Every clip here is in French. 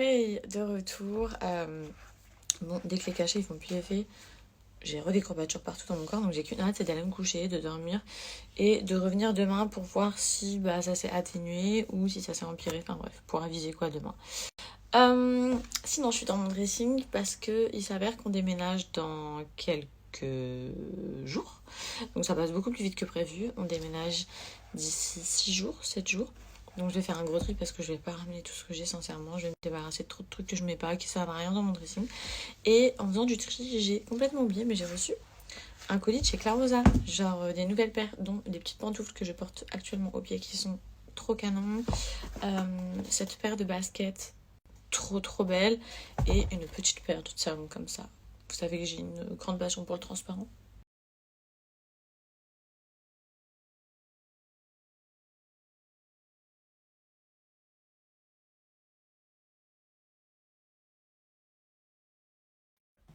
Hey, de retour. Bon, dès que les cachets ils font plus effet, j'ai des courbatures partout dans mon corps, donc j'ai qu'une hâte, c'est d'aller me coucher, de dormir et de revenir demain pour voir si ça s'est atténué ou si ça s'est empiré. Enfin bref, pour aviser quoi demain. Sinon, je suis dans mon dressing parce que il s'avère qu'on déménage dans quelques jours. Donc ça passe beaucoup plus vite que prévu. On déménage d'ici 6 jours, 7 jours. Donc je vais faire un gros tri parce que je vais pas ramener tout ce que j'ai sincèrement. Je vais me débarrasser de trop de trucs que je mets pas, qui servent à rien dans mon dressing. Et en faisant du tri, j'ai complètement oublié, mais j'ai reçu un colis de chez Clarosa. Genre des nouvelles paires, dont des petites pantoufles que je porte actuellement aux pieds qui sont trop canon. Cette paire de baskets trop belle et une petite paire de salon comme ça. Vous savez que j'ai une grande passion pour le transparent.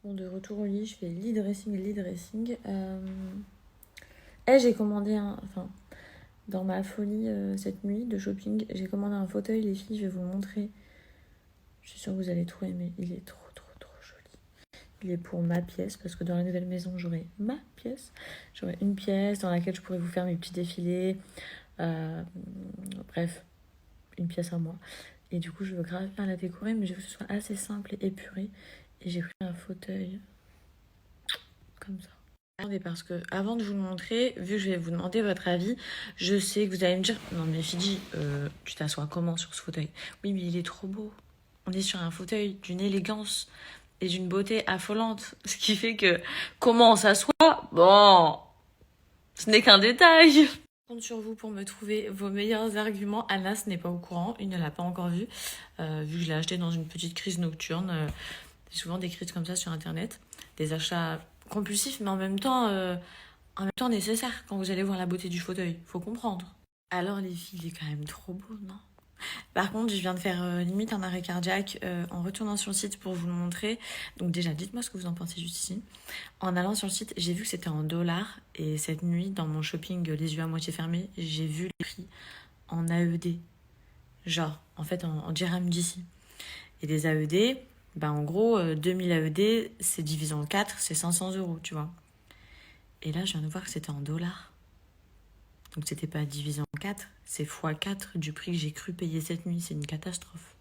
Bon, de retour au lit, je fais lit dressing. J'ai commandé enfin, dans ma folie cette nuit de shopping, j'ai commandé un fauteuil, les filles, je vais vous le montrer. Je suis sûre que vous allez trop aimer, il est trop joli. Il est pour ma pièce, parce que dans la nouvelle maison, j'aurai ma pièce. J'aurai une pièce dans laquelle je pourrais vous faire mes petits défilés. Bref, une pièce à moi. Et du coup, je veux grave bien la décorer, mais je veux que ce soit assez simple et épuré. Et j'ai pris un fauteuil comme ça. Attendez, parce que avant de vous le montrer, vu que je vais vous demander votre avis, je sais que vous allez me dire non mais Fidji, tu t'assois comment sur ce fauteuil? Oui, mais il est trop beau. On est sur un fauteuil d'une élégance et d'une beauté affolante. Ce qui fait que comment on s'assoit, bon, ce n'est qu'un détail. Je compte sur vous pour me trouver vos meilleurs arguments. Anas n'est pas au courant, il ne l'a pas encore vu, vu que je l'ai acheté dans une petite crise nocturne. J'ai souvent des crises comme ça sur internet, des achats compulsifs, mais en même temps nécessaires quand vous allez voir la beauté du fauteuil. Faut comprendre. Alors les filles, il est quand même trop beau, non? Par contre, je viens de faire limite un arrêt cardiaque en retournant sur le site pour vous le montrer. Donc déjà, dites-moi ce que vous en pensez juste ici. En allant sur le site, j'ai vu que c'était en dollars. Et cette nuit, dans mon shopping les yeux à moitié fermés, j'ai vu les prix en AED. Genre, en fait, en dirham d'ici. Et des AED, en gros, 2000 AED, c'est divisé en 4, c'est 500 euros, tu vois. Et là, je viens de voir que c'était en dollars. Donc c'était pas divisé en 4, c'est x4 du prix que j'ai cru payer cette nuit. C'est une catastrophe.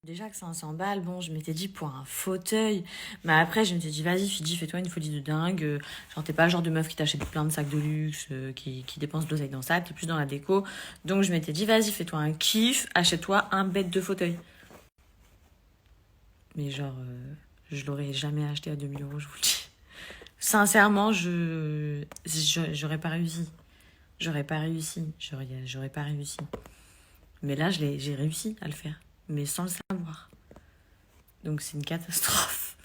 Déjà que 500 balles, bon, je m'étais dit pour un fauteuil. Mais après, je me suis dit, vas-y, Fidji, fais-toi une folie de dingue. Genre, t'es pas le genre de meuf qui t'achète plein de sacs de luxe, qui dépense de l'oseille dans ça, t'es plus dans la déco. Donc, je m'étais dit, vas-y, fais-toi un kiff, achète-toi un bête de fauteuil. Mais genre, je l'aurais jamais acheté à 2000 euros, je vous le dis. Sincèrement, j'aurais pas réussi. J'aurais pas réussi. J'aurais pas réussi. Mais là, j'ai réussi à le faire. Mais sans le savoir. Donc c'est une catastrophe.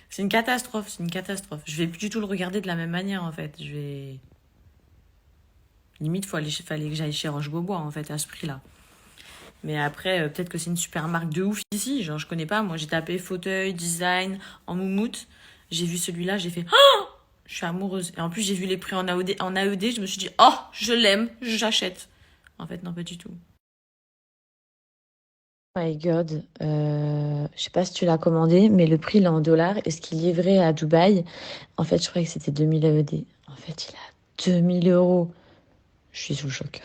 C'est une catastrophe, c'est une catastrophe. Je vais plus du tout le regarder de la même manière, en fait. Je vais... Limite, fallait que j'aille chez Roche-Beaubois, en fait, à ce prix-là. Mais après, peut-être que c'est une super marque de ouf ici. Genre, je connais pas. Moi, j'ai tapé fauteuil, design, en moumoute. J'ai vu celui-là, j'ai fait... Oh, je suis amoureuse. Et en plus, j'ai vu les prix en AED. Je me suis dit, oh, je l'aime, j'achète. En fait, non, pas du tout. Oh my God, je sais pas si tu l'as commandé, mais le prix il est en dollars et ce qui est livré à Dubaï, en fait, je croyais que c'était 2000 AED. En fait, il a 2000 euros. Je suis sous le choc.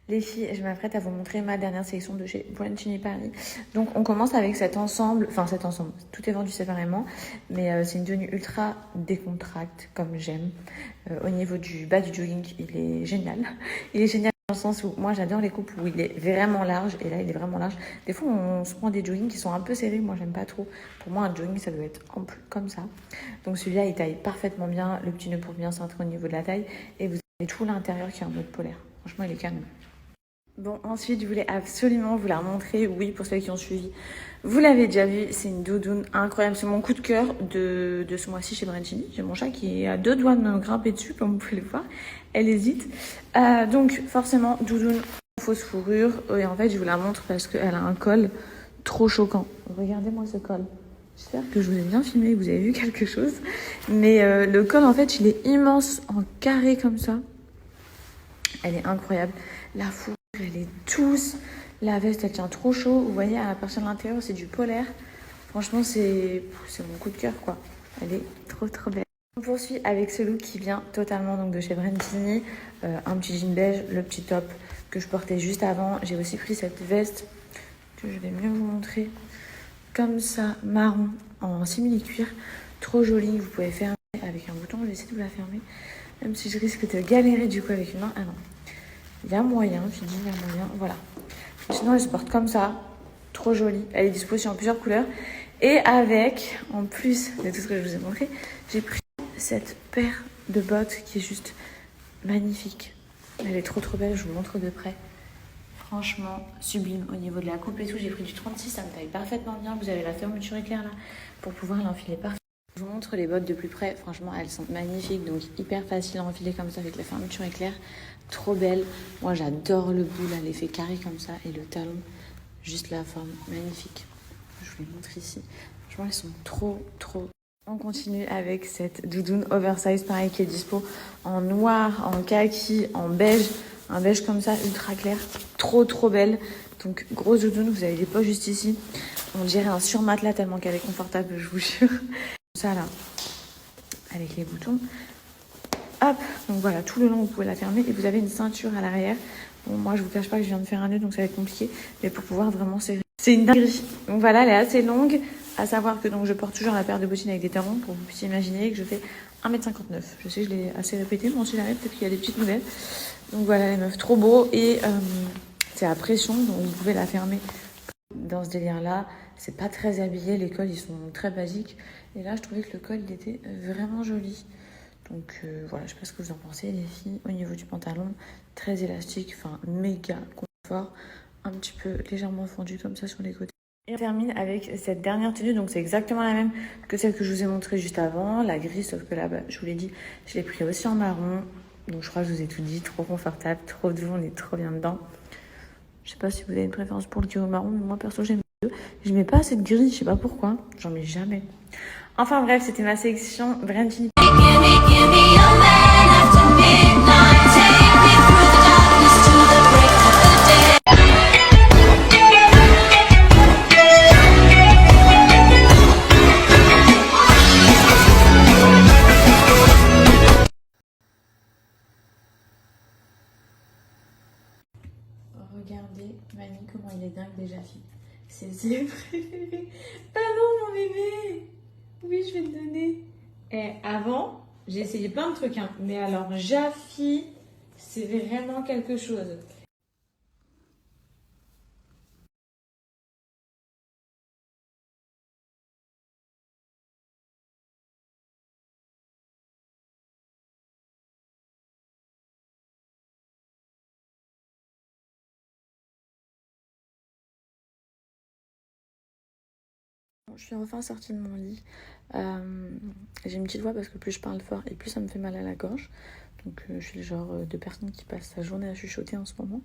Les filles, je m'apprête à vous montrer ma dernière sélection de chez Brunchini Paris. Donc, on commence avec cet ensemble. Enfin, cet ensemble. Tout est vendu séparément. Mais c'est une tenue ultra décontracte, comme j'aime. Au niveau du bas du jogging, il est génial. Il est génial dans le sens où moi, j'adore les coupes où il est vraiment large. Et là, il est vraiment large. Des fois, on se prend des joggings qui sont un peu serrés. Moi, j'aime pas trop. Pour moi, un jogging, ça doit être ample comme ça. Donc, celui-là, il taille parfaitement bien. Le petit nœud pour bien centrer au niveau de la taille. Et vous avez tout l'intérieur qui est en mode polaire. Franchement, il est canon. Bon, ensuite, je voulais absolument vous la remontrer. Oui, pour celles qui ont suivi, vous l'avez déjà vu, c'est une doudoune incroyable. C'est mon coup de cœur de ce mois-ci chez Brandini. J'ai mon chat qui est à deux doigts de me grimper dessus, comme vous pouvez le voir. Elle hésite. Donc, forcément, doudoune en fausse fourrure. Et en fait, je vous la montre parce qu'elle a un col trop choquant. Regardez-moi ce col. J'espère que je vous ai bien filmé, que vous avez vu quelque chose. Mais le col, en fait, il est immense, en carré comme ça. Elle est incroyable. La fourrure, elle est douce. La veste, elle tient trop chaud. Vous voyez, à la partie de l'intérieur, c'est du polaire. Franchement, c'est mon coup de cœur, quoi. Elle est trop, trop belle. On poursuit avec ce look qui vient totalement donc de chez Brandini. Un petit jean beige, le petit top que je portais juste avant. J'ai aussi pris cette veste que je vais mieux vous montrer. Comme ça, marron, en simili-cuir. Trop jolie. Vous pouvez fermer avec un bouton. Je vais essayer de vous la fermer. Même si je risque de galérer du coup avec une main. Ah non. Il y a moyen, je dis il y a moyen. Voilà. Sinon, elle se porte comme ça. Trop jolie. Elle est disposée en plusieurs couleurs. Et avec, en plus de tout ce que je vous ai montré, j'ai pris cette paire de bottes qui est juste magnifique. Elle est trop trop belle, je vous montre de près. Franchement, sublime. Au niveau de la coupe et tout, j'ai pris du 36, ça me taille parfaitement bien. Vous avez la fermeture éclair là pour pouvoir l'enfiler parfaitement. Je vous montre les bottes de plus près. Franchement, elles sont magnifiques, donc hyper facile à enfiler comme ça avec la fermeture éclair. Trop belle. Moi, j'adore le bout là, l'effet carré comme ça et le talon, juste la forme magnifique. Je vous les montre ici. Franchement, elles sont trop, trop. On continue avec cette doudoune oversize, pareil, qui est dispo en noir, en kaki, en beige. Un beige comme ça, ultra clair. Trop, trop belle. Donc, grosse doudoune, vous avez les poches juste ici. On dirait un surmatelas tellement qu'elle est confortable, je vous jure. Ça là, avec les boutons. Hop, donc voilà, tout le long, vous pouvez la fermer. Et vous avez une ceinture à l'arrière. Bon, moi, je vous cache pas que je viens de faire un nœud, donc ça va être compliqué. Mais pour pouvoir vraiment serrer. C'est une dinguerie. Donc voilà, elle est assez longue. À savoir que donc, je porte toujours la paire de bottines avec des talons pour que vous puissiez imaginer que je fais 1,59 m. Je sais que je l'ai assez répété, mais on sait jamais, peut-être qu'il y a des petites nouvelles. Donc voilà, les meufs, trop beau. Et c'est à pression, donc vous pouvez la fermer dans ce délire-là. C'est pas très habillé, les cols, ils sont très basiques. Et là, je trouvais que le col, il était vraiment joli. Donc voilà, je sais pas ce que vous en pensez, les filles. Au niveau du pantalon, très élastique, enfin méga confort. Un petit peu légèrement fendu comme ça sur les côtés. Et on termine avec cette dernière tenue, donc c'est exactement la même que celle que je vous ai montrée juste avant, la grise, sauf que là, bah, je vous l'ai dit, je l'ai pris aussi en marron. Donc je crois que je vous ai tout dit, trop confortable, trop doux, on est trop bien dedans. Je sais pas si vous avez une préférence pour le gris ou le marron, mais moi perso j'aime les deux. Je mets pas cette grise, je sais pas pourquoi, j'en mets jamais. Enfin bref, c'était ma sélection Brandini. Regardez, Mani, comment il est dingue déjà, fille. C'est ses préférés. Ah non, mon bébé. Oui, je vais te donner. Et avant, j'ai essayé plein de trucs, hein. Mais alors, Jaffi, c'est vraiment quelque chose. Je suis enfin sortie de mon lit. J'ai une petite voix parce que plus je parle fort et plus ça me fait mal à la gorge. Donc je suis le genre de personne qui passe sa journée à chuchoter en ce moment.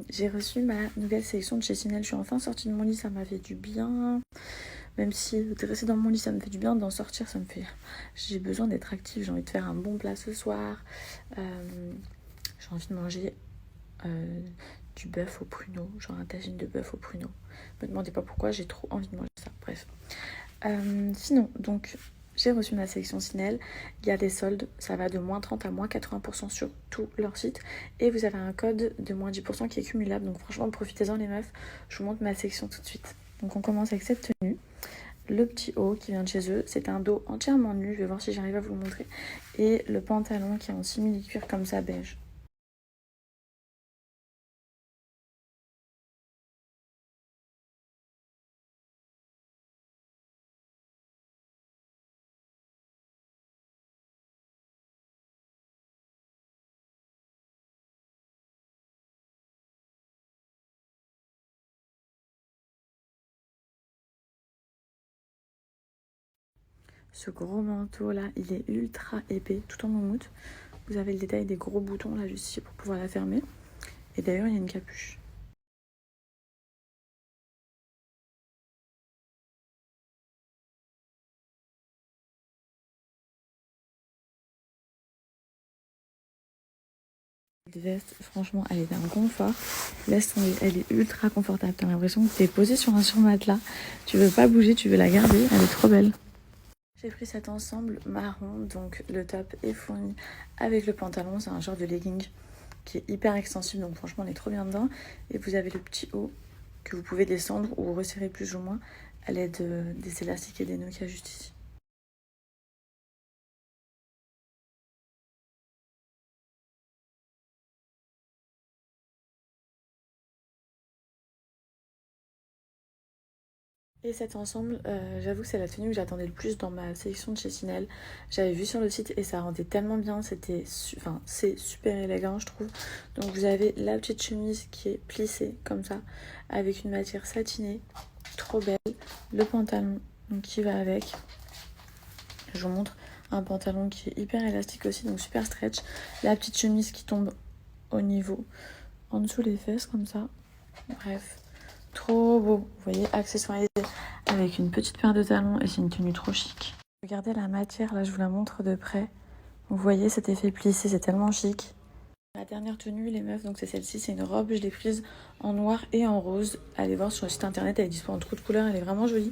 J'ai reçu ma nouvelle sélection de chez Sinel. Je suis enfin sortie de mon lit, ça m'a fait du bien. Même si de rester dans mon lit, ça me fait du bien, d'en sortir, ça me fait... J'ai besoin d'être active, j'ai envie de faire un bon plat ce soir. J'ai envie de manger du bœuf au pruneau, genre un tagine de bœuf au pruneau. Me demandez pas pourquoi, j'ai trop envie de manger ça. Bref. Sinon, donc, j'ai reçu ma sélection Sinel. Il y a des soldes, ça va de moins 30 à moins 80% sur tout leur site. Et vous avez un code de moins 10% qui est cumulable. Donc franchement, profitez-en les meufs. Je vous montre ma sélection tout de suite. Donc on commence avec cette tenue. Le petit haut qui vient de chez eux, c'est un dos entièrement nu. Je vais voir si j'arrive à vous le montrer. Et le pantalon qui est en simili-cuir comme ça, beige. Ce gros manteau là, il est ultra épais, tout en moumoute. Vous avez le détail des gros boutons là juste ici pour pouvoir la fermer. Et d'ailleurs, il y a une capuche. Cette veste, franchement, elle est d'un confort. Laisse tomber, elle est ultra confortable. T'as l'impression que t'es posée sur un surmatelas. Tu veux pas bouger, tu veux la garder. Elle est trop belle. J'ai pris cet ensemble marron, donc le top est fourni avec le pantalon. C'est un genre de legging qui est hyper extensible, donc franchement on est trop bien dedans. Et vous avez le petit haut que vous pouvez descendre ou resserrer plus ou moins à l'aide des élastiques et des nœuds qu'il y a juste ici. Et cet ensemble, j'avoue que c'est la tenue que j'attendais le plus dans ma sélection de chez Chanel. J'avais vu sur le site et ça rendait tellement bien, c'est super élégant je trouve. Donc vous avez la petite chemise qui est plissée comme ça, avec une matière satinée, trop belle. Le pantalon donc, qui va avec, je vous montre, un pantalon qui est hyper élastique aussi, donc super stretch. La petite chemise qui tombe au niveau, en dessous les fesses comme ça, bref. Trop beau, vous voyez, accessoirisé avec une petite paire de talons et c'est une tenue trop chic. Regardez la matière, là je vous la montre de près. Vous voyez cet effet plissé, c'est tellement chic. La dernière tenue, les meufs, donc c'est celle-ci, c'est une robe, je l'ai prise en noir et en rose. Allez voir sur le site internet, elle est dispo en trop de couleurs, elle est vraiment jolie.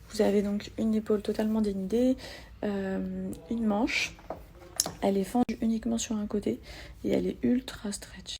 Vous avez donc une épaule totalement dénudée, une manche. Elle est fendue uniquement sur un côté et elle est ultra stretch.